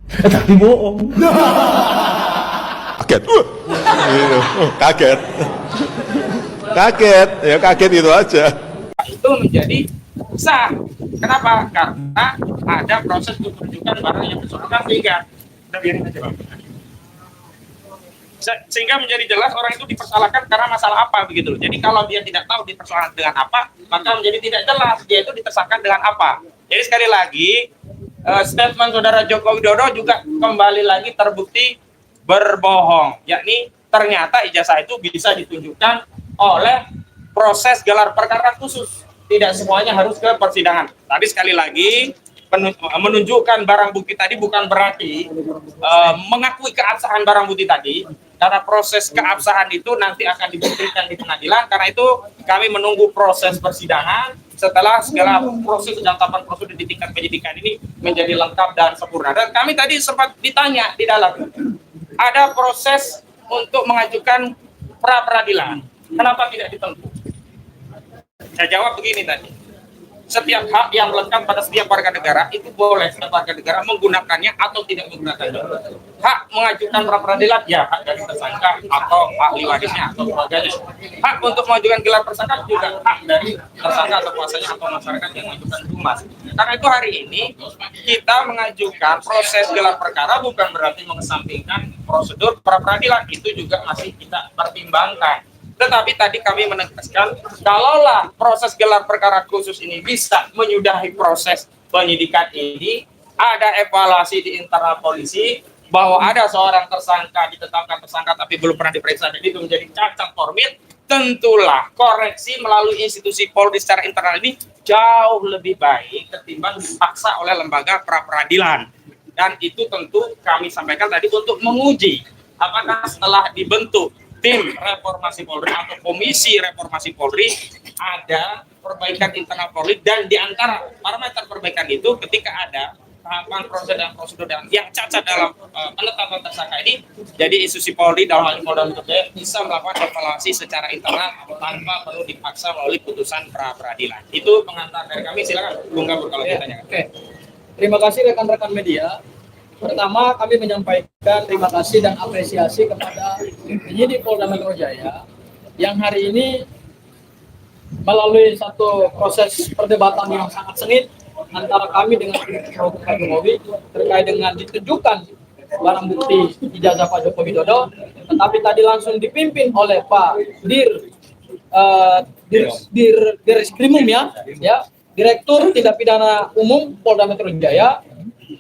Tapi bohong. Kaget. Gitu. Kaget. Kaget, ya kaget itu aja. Itu menjadi sah. Kenapa? Karena ada proses untuk menunjukkan barang yang bersangkutan sehingga udah biarin aja Bang. Sehingga menjadi jelas orang itu dipersalahkan karena masalah apa begitu loh. Jadi kalau dia tidak tahu dipersoalkan dengan apa, maka menjadi tidak jelas dia itu ditersangkakan dengan apa. Jadi sekali lagi statement saudara Joko Widodo juga kembali lagi terbukti berbohong, yakni ternyata ijazah itu bisa ditunjukkan oleh proses gelar perkara khusus, tidak semuanya harus ke persidangan. Tapi sekali lagi menunjukkan barang bukti tadi bukan berarti mengakui keabsahan barang bukti tadi, karena proses keabsahan itu nanti akan dibuktikan di pengadilan. Karena itu kami menunggu proses persidangan setelah segala proses dan tahapan prosedur di tingkat penyidikan ini menjadi lengkap dan sempurna. Dan kami tadi sempat ditanya di dalam, ada proses untuk mengajukan pra peradilan, kenapa tidak ditempuh? Saya jawab begini tadi, setiap hak yang melekat pada setiap warga negara itu boleh setiap warga negara menggunakannya atau tidak menggunakannya. Hak mengajukan pra peradilan ya hak dari tersangka atau ahli warisnya atau keluarganya. Hak untuk mengajukan gelar tersangka juga hak dari tersangka atau kuasanya atau masyarakat yang mengajukan humas. Karena itu hari ini kita mengajukan proses gelar perkara bukan berarti mengesampingkan prosedur pra peradilan, itu juga masih kita pertimbangkan. Tetapi tadi kami menegaskan, kalaulah proses gelar perkara khusus ini bisa menyudahi proses penyidikan ini, ada evaluasi di internal polisi, bahwa ada seorang tersangka, ditetapkan tersangka tapi belum pernah diperiksa, jadi itu menjadi cacat formil, tentulah koreksi melalui institusi Polri secara internal ini jauh lebih baik ketimbang dipaksa oleh lembaga pra peradilan. Dan itu tentu kami sampaikan tadi untuk menguji apakah setelah dibentuk tim reformasi Polri atau komisi reformasi Polri ada perbaikan internal Polri, dan di antara parameter perbaikan itu ketika ada tahapan proses dan prosedur yang cacat dalam penetapan tersangka ini, jadi institusi Polri dalam hal ini Polda Metro Jaya bisa melakukan evaluasi secara internal tanpa perlu dipaksa melalui putusan pra peradilan. Itu pengantar dari kami, silakan Bung Gabur kalau ditanya. Oke. Terima kasih rekan-rekan media. Pertama, kami menyampaikan terima kasih dan apresiasi kepada penyidik Polda Metro Jaya yang hari ini melalui satu proses perdebatan yang sangat sengit antara kami dengan Pak Jokowi terkait dengan ditunjukkan barang bukti ijazah Pak Joko Widodo, tetapi tadi langsung dipimpin oleh Pak Direskrimum ya, Direktur Tindak Pidana Umum Polda Metro Jaya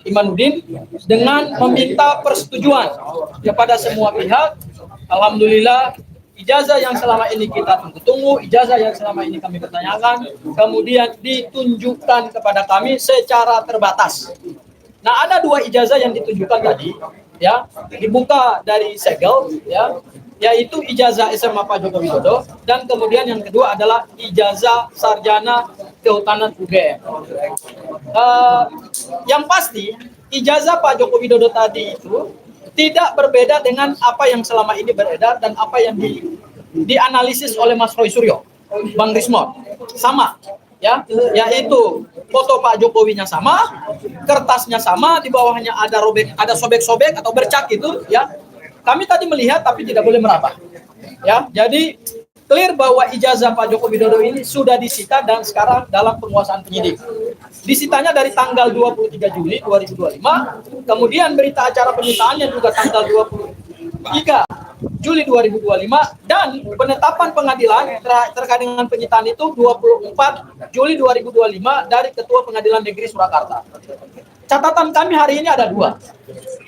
Imanuddin, dengan meminta persetujuan kepada semua pihak. Alhamdulillah, ijazah yang selama ini kita tunggu-tunggu, ijazah yang selama ini kami pertanyakan, kemudian ditunjukkan kepada kami secara terbatas. Nah, ada dua ijazah yang ditunjukkan tadi, ya, dibuka dari segel, ya, yaitu ijazah SMA Pak Joko Widodo, dan kemudian yang kedua adalah ijazah sarjana kehutanan UGM. Yang pasti ijazah Pak Joko Widodo tadi itu tidak berbeda dengan apa yang selama ini beredar dan apa yang dianalisis oleh Mas Roy Suryo, Bang Rismon, sama, ya, yaitu foto Pak Jokowinya sama, kertasnya sama, di bawahnya ada sobek-sobek atau bercak itu, ya. Kami tadi melihat tapi tidak boleh meraba. Ya, jadi clear bahwa ijazah Pak Joko Widodo ini sudah disita dan sekarang dalam penguasaan penyidik. Disitanya dari tanggal 23 Juli 2025, kemudian berita acara penyitaannya juga tanggal 23 Juli 2025, dan penetapan pengadilan terkait dengan penyitaan itu 24 Juli 2025 dari Ketua Pengadilan Negeri Surakarta. Catatan kami hari ini ada dua.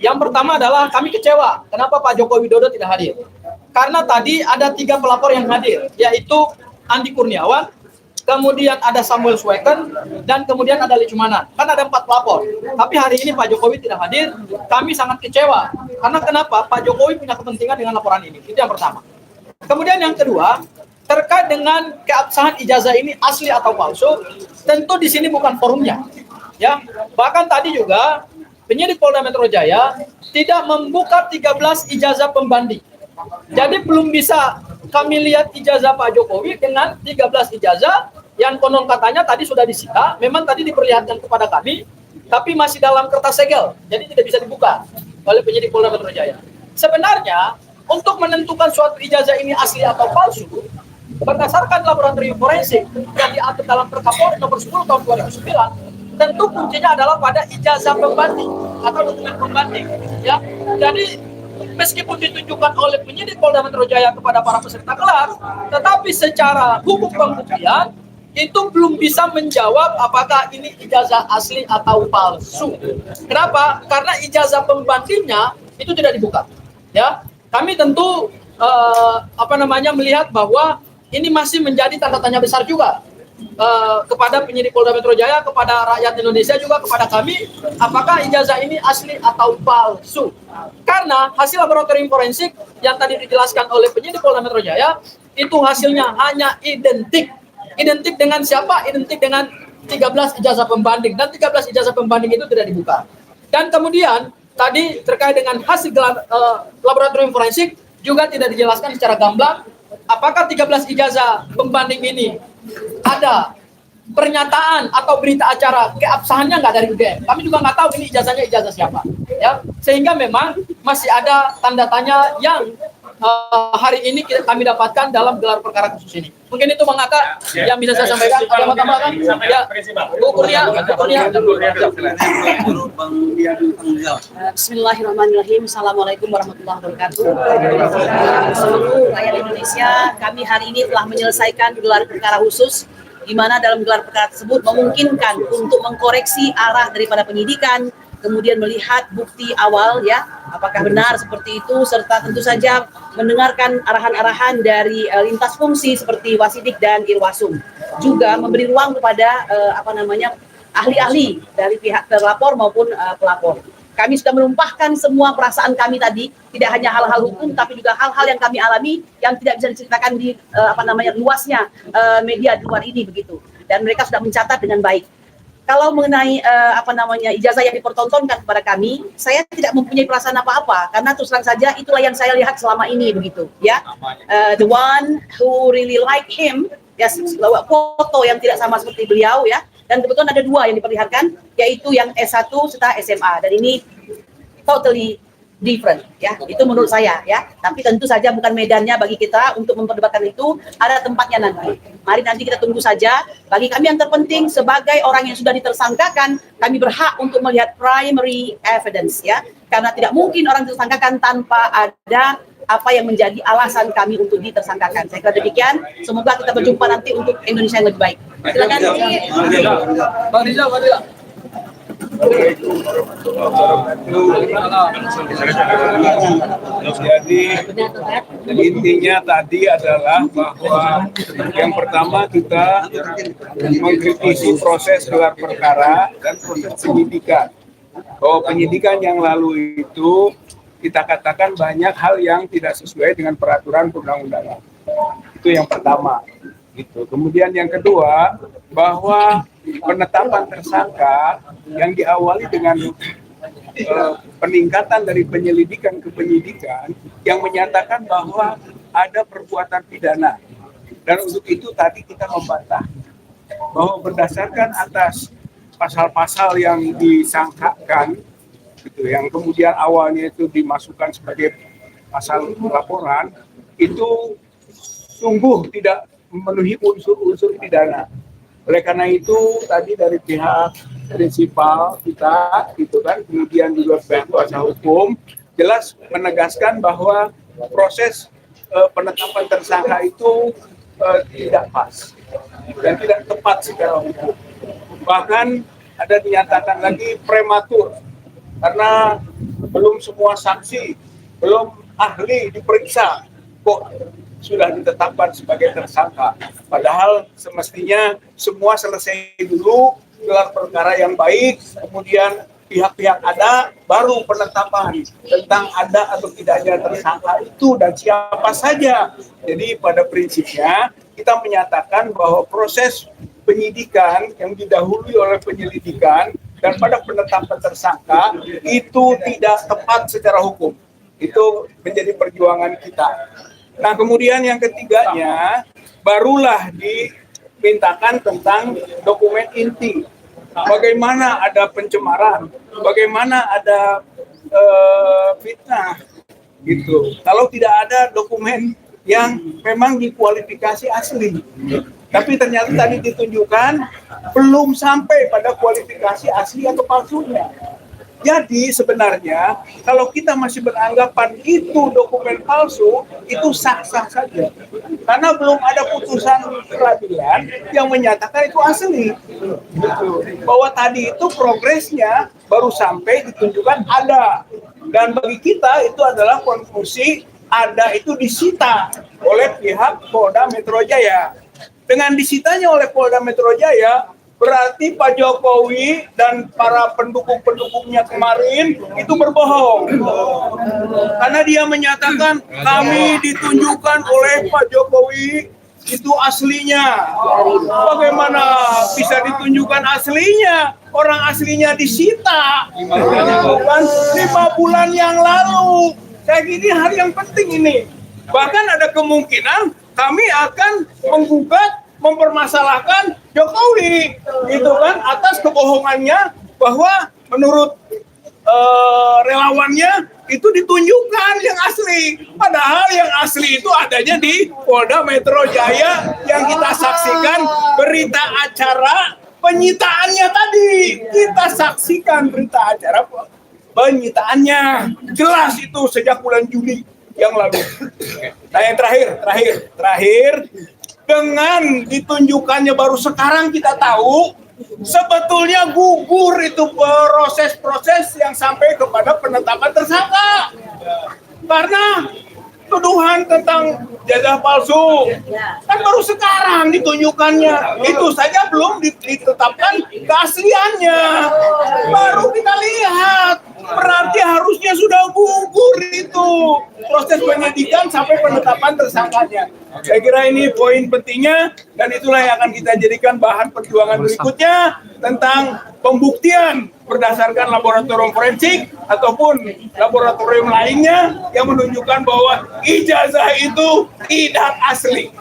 Yang pertama adalah kami kecewa kenapa Pak Joko Widodo tidak hadir. Karena tadi ada 3 pelapor yang hadir, yaitu Andi Kurniawan, kemudian ada Samuel Sweken, dan kemudian ada Licumanan. Kan ada 4 pelapor. Tapi hari ini Pak Jokowi tidak hadir, kami sangat kecewa. Karena kenapa? Pak Jokowi punya kepentingan dengan laporan ini. Itu yang pertama. Kemudian yang kedua, terkait dengan keabsahan ijazah ini asli atau palsu, tentu di sini bukan forumnya. Ya, bahkan tadi juga penyidik Polda Metro Jaya tidak membuka 13 ijazah pembanding. Jadi belum bisa kami lihat ijazah Pak Jokowi dengan 13 ijazah yang konon katanya tadi sudah disita. Memang tadi diperlihatkan kepada kami tapi masih dalam kertas segel, jadi tidak bisa dibuka oleh penyidik Polda Metro Jaya. Sebenarnya untuk menentukan suatu ijazah ini asli atau palsu, berdasarkan laboratorium forensik yang diatur dalam Perkap Polri nomor 10 tahun 2009, tentu kuncinya adalah pada ijazah pembanding atau dokumen pembanding. Ya, jadi meskipun ditunjukkan oleh penyidik Polda Metro Jaya kepada para peserta kelas, tetapi secara hukum pembuktian itu belum bisa menjawab apakah ini ijazah asli atau palsu. Kenapa? Karena ijazah pembandingnya itu tidak dibuka. Ya, kami tentu melihat bahwa ini masih menjadi tanda tanya besar juga kepada penyidik Polda Metro Jaya, kepada rakyat Indonesia juga, kepada kami, apakah ijazah ini asli atau palsu. Karena hasil laboratorium forensik yang tadi dijelaskan oleh penyidik Polda Metro Jaya, itu hasilnya hanya identik. Identik dengan siapa? Identik dengan 13 ijazah pembanding. Dan 13 ijazah pembanding itu tidak dibuka. Dan kemudian, tadi terkait dengan hasil laboratorium forensik, juga tidak dijelaskan secara gamblang, apakah 13 ijazah pembanding ini ada pernyataan atau berita acara keabsahannya nggak dari UGM. Kami juga nggak tahu ini ijazahnya ijazah siapa. Ya, sehingga memang masih ada tanda tanya yang hari ini kami dapatkan dalam gelar perkara khusus ini. Mungkin itu Bang Aka yang bisa saya sampaikan. Ada yang mau tambahkan? Ya, Bu Kurnia. Bismillahirrahmanirrahim. Assalamualaikum warahmatullahi wabarakatuh. Seluruh rakyat Indonesia, kami hari ini telah menyelesaikan gelar perkara khusus, di mana dalam gelar perkara tersebut memungkinkan untuk mengkoreksi arah daripada penyidikan, kemudian melihat bukti awal ya, apakah benar seperti itu, serta tentu saja mendengarkan arahan-arahan dari lintas fungsi seperti Wasidik dan Irwasum. Juga memberi ruang kepada ahli-ahli dari pihak terlapor maupun pelapor. Kami sudah menumpahkan semua perasaan kami tadi, tidak hanya hal-hal hukum, tapi juga hal-hal yang kami alami yang tidak bisa diceritakan di luasnya media di luar ini begitu. Dan mereka sudah mencatat dengan baik. Kalau mengenai ijazah yang dipertontonkan kepada kami, saya tidak mempunyai perasaan apa-apa karena terus terang saja itulah yang saya lihat selama ini begitu, ya. The one who really like him, ya, foto yang tidak sama seperti beliau, ya. Dan kebetulan ada dua yang diperlihatkan, yaitu yang S1 serta SMA, dan ini totally different, ya, itu menurut saya, ya. Tapi tentu saja bukan medannya bagi kita untuk memperdebatkan itu, ada tempatnya nanti. Mari nanti kita tunggu saja. Bagi kami yang terpenting sebagai orang yang sudah ditersangkakan, kami berhak untuk melihat primary evidence, ya, karena tidak mungkin orang ditersangkakan tanpa ada apa yang menjadi alasan kami untuk ditersangkakan. Saya kira demikian. Semoga kita berjumpa nanti untuk Indonesia yang lebih baik. Silakan. Bang Rizal. Jadi intinya tadi adalah bahwa yang pertama kita mengkritisi proses gelar perkara dan proses penyidikan. Bahwa penyidikan yang lalu itu kita katakan banyak hal yang tidak sesuai dengan peraturan perundang-undangan. Itu yang pertama. Gitu. Kemudian yang kedua, bahwa penetapan tersangka yang diawali dengan peningkatan dari penyelidikan ke penyidikan yang menyatakan bahwa ada perbuatan pidana. Dan untuk itu tadi kita membantah bahwa berdasarkan atas pasal-pasal yang disangkakan, gitu, yang kemudian awalnya itu dimasukkan sebagai pasal laporan, itu sungguh tidak memenuhi unsur-unsur pidana. Oleh karena itu tadi dari pihak prinsipal kita, gitu kan, kemudian juga pihak kuasa hukum jelas menegaskan bahwa proses penetapan tersangka itu tidak pas dan tidak tepat secara hukum. Bahkan ada dinyatakan lagi prematur karena belum semua saksi, belum ahli diperiksa kok sudah ditetapkan sebagai tersangka. Padahal semestinya semua selesai dulu, gelar perkara yang baik, kemudian pihak-pihak ada, baru penetapan tentang ada atau tidaknya tersangka itu dan siapa saja. Jadi pada prinsipnya kita menyatakan bahwa proses penyidikan yang didahului oleh penyelidikan dan pada penetapan tersangka itu tidak tepat secara hukum. Itu menjadi perjuangan kita. Nah, kemudian yang ketiganya barulah dimintakan tentang dokumen inti. bagaimana ada pencemaran, bagaimana ada fitnah gitu. Kalau tidak ada dokumen yang memang dikualifikasi asli. Tapi ternyata tadi ditunjukkan belum sampai pada kualifikasi asli atau palsunya. Jadi sebenarnya kalau kita masih beranggapan itu dokumen palsu, itu sah-sah saja. Karena belum ada putusan peradilan yang menyatakan itu asli. Gitu. Bahwa tadi itu progresnya baru sampai ditunjukkan ada. Dan bagi kita itu adalah konklusi ada itu disita oleh pihak Polda Metro Jaya. Dengan disitanya oleh Polda Metro Jaya, berarti Pak Jokowi dan para pendukung-pendukungnya kemarin itu berbohong. Karena dia menyatakan kami ditunjukkan oleh Pak Jokowi itu aslinya. Bagaimana bisa ditunjukkan aslinya? Orang aslinya disita. Kan 5 bulan yang lalu. Saya gini hal yang penting ini. Bahkan ada kemungkinan kami akan menggugat, mempermasalahkan Jokowi, gitu kan, atas kebohongannya bahwa menurut relawannya itu ditunjukkan yang asli. Padahal yang asli itu adanya di Polda Metro Jaya yang kita saksikan berita acara penyitaannya tadi. Kita saksikan berita acara penyitaannya. Jelas itu sejak bulan Juli yang lalu. Nah yang terakhir, dengan ditunjukkannya baru sekarang kita tahu sebetulnya gugur itu proses-proses yang sampai kepada penetapan tersangka. Karena tuduhan tentang ijazah palsu kan baru sekarang ditunjukkannya, itu saja belum ditetapkan keasliannya, baru kita lihat. Berarti harusnya sudah gugur itu proses penyidikan sampai penetapan tersangkanya. Saya kira ini poin pentingnya, dan itulah yang akan kita jadikan bahan perjuangan berikutnya tentang pembuktian berdasarkan laboratorium forensik ataupun laboratorium lainnya yang menunjukkan bahwa ijazah itu tidak asli.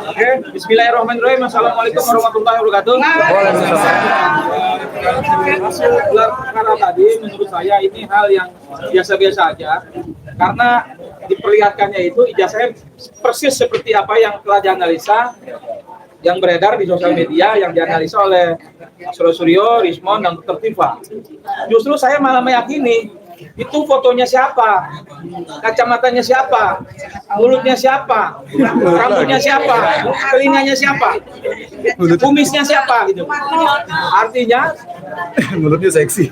Oke, bismillahirrahmanirrahim. Assalamualaikum warahmatullahi wabarakatuh. Hasil gelar perkara tadi menurut saya ini hal yang biasa-biasa aja, karena diperlihatkannya itu ijazahnya persis seperti apa yang telah dianalisa, yang beredar di sosial media, yang dianalisa oleh Suryo, Rismon, dan Dr. Tifa. Justru saya malah meyakini itu fotonya siapa, kacamatanya siapa, mulutnya siapa, rambutnya siapa, telinganya siapa, kumisnya siapa gitu. Artinya Mulutnya seksi.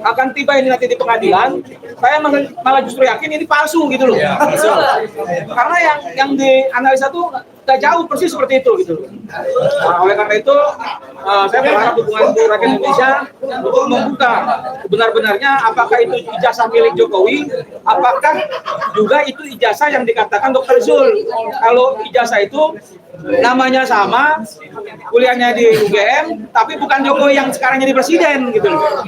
akan tiba ini nanti di pengadilan, saya malah justru yakin ini palsu gitu loh. Karena yang dianalisa tuh gak jauh persis seperti itu gitu. Nah, oleh karena itu saya berharap hubungan untuk rakyat Indonesia untuk membuka benar-benarnya apakah itu ijazah milik Jokowi, apakah juga itu ijazah yang dikatakan Dr. Zul. Kalau ijazah itu namanya sama, kuliahnya di UGM, tapi bukan Jokowi yang sekarang jadi presiden gitu loh.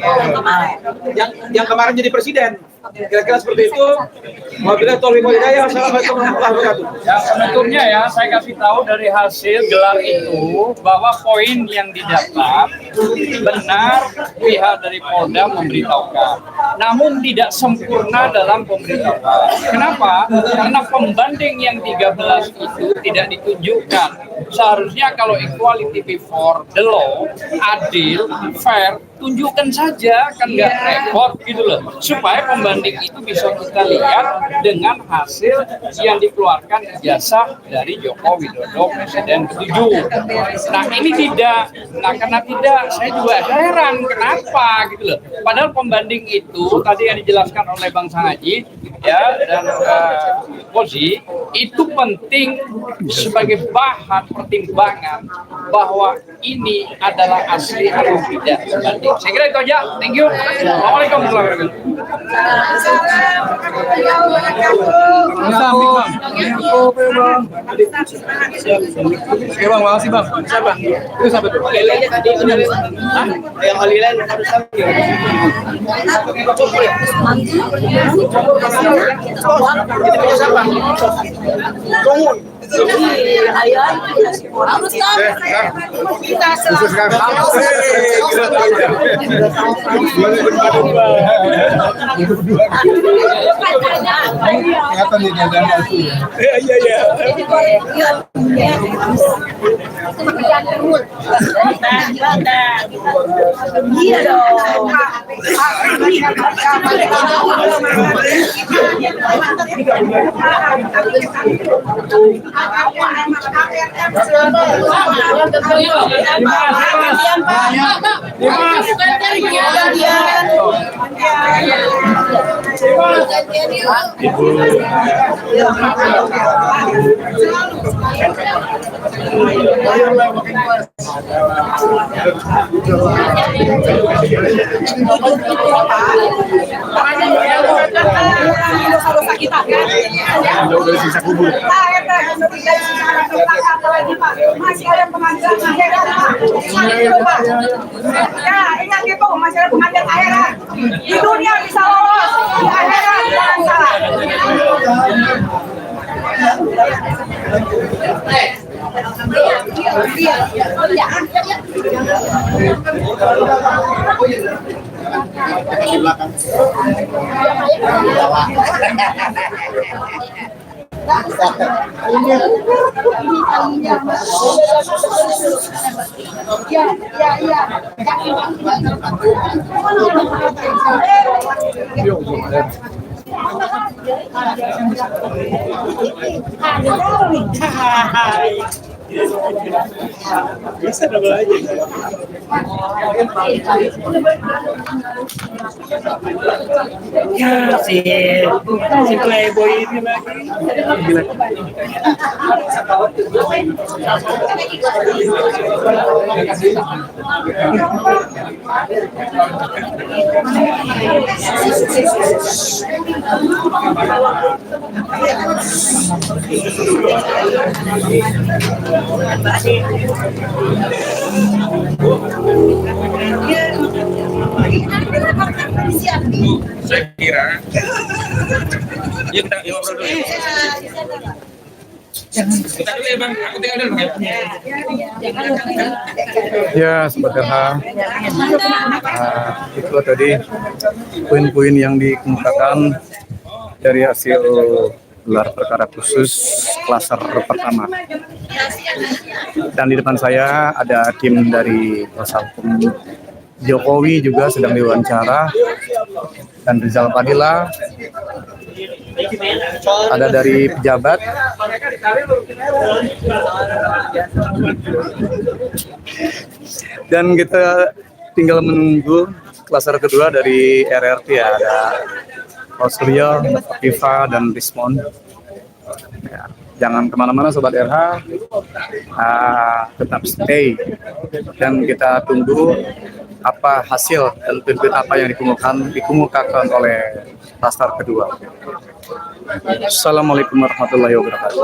Yang kemarin jadi presiden. Kira-kira seperti itu. Wabillahi taufiq wal hidayah. Wassalamualaikum warahmatullahi wabarakatuh. Ya, sebetulnya ya saya kasih tahu dari hasil gelar itu bahwa poin yang didapat benar pihak dari Polda memberitahukan, namun tidak sempurna dalam pemberitahuan. Kenapa? Karena pembanding yang 13 itu tidak ditunjukkan. Seharusnya kalau equality before the law, adil, fair, tunjukkan saja, kan nggak repot gitu loh, supaya pembanding itu bisa kita lihat dengan hasil yang dikeluarkan ijazah dari Joko Widodo Presiden ke-7. Nah ini tidak, nah karena tidak, saya juga heran kenapa gitu loh. Padahal pembanding itu tadi yang dijelaskan oleh Bang Sangaji ya dan Kozi itu penting sebagai bahan pertimbangan bahwa ini adalah asli atau tidak sebanding. Saya kira itu aja. Thank you. Assalamualaikum warahmatullahi Oke bang, makasih bang. Siapa? Itu siapa tuh? Yang Alilen harus Kelihatan nih jajan aku. Iya. Iya dong. Udah sisa kubur. Masih ada pengajian akhirat, Pak. Ya, ingat itu, masih ada pengajian akhirat. Di dunia bisa lolos, di akhirat jangan salah. Bisa double aja. Ya si playboy ini lagi. Saya kira ya kita ngobrol dulu. Kita dulu ya bang, aku tinggal dulu ya. Ya, seperti itu tadi poin-poin yang dikemukakan dari hasil gelar perkara khusus klaster pertama. Dan di depan saya ada tim dari kuasa hukum Jokowi juga sedang diwawancara, dan Rizal Fadila, ada dari pejabat, dan kita tinggal menunggu klaster kedua dari RRT ya, ada Pak Suryo, Viva, dan Rismon. Ya, jangan kemana-mana Sobat RH, tetap stay dan kita tunggu apa hasil dan poin apa yang dikemukakan oleh klaster kedua. Assalamualaikum warahmatullahi wabarakatuh.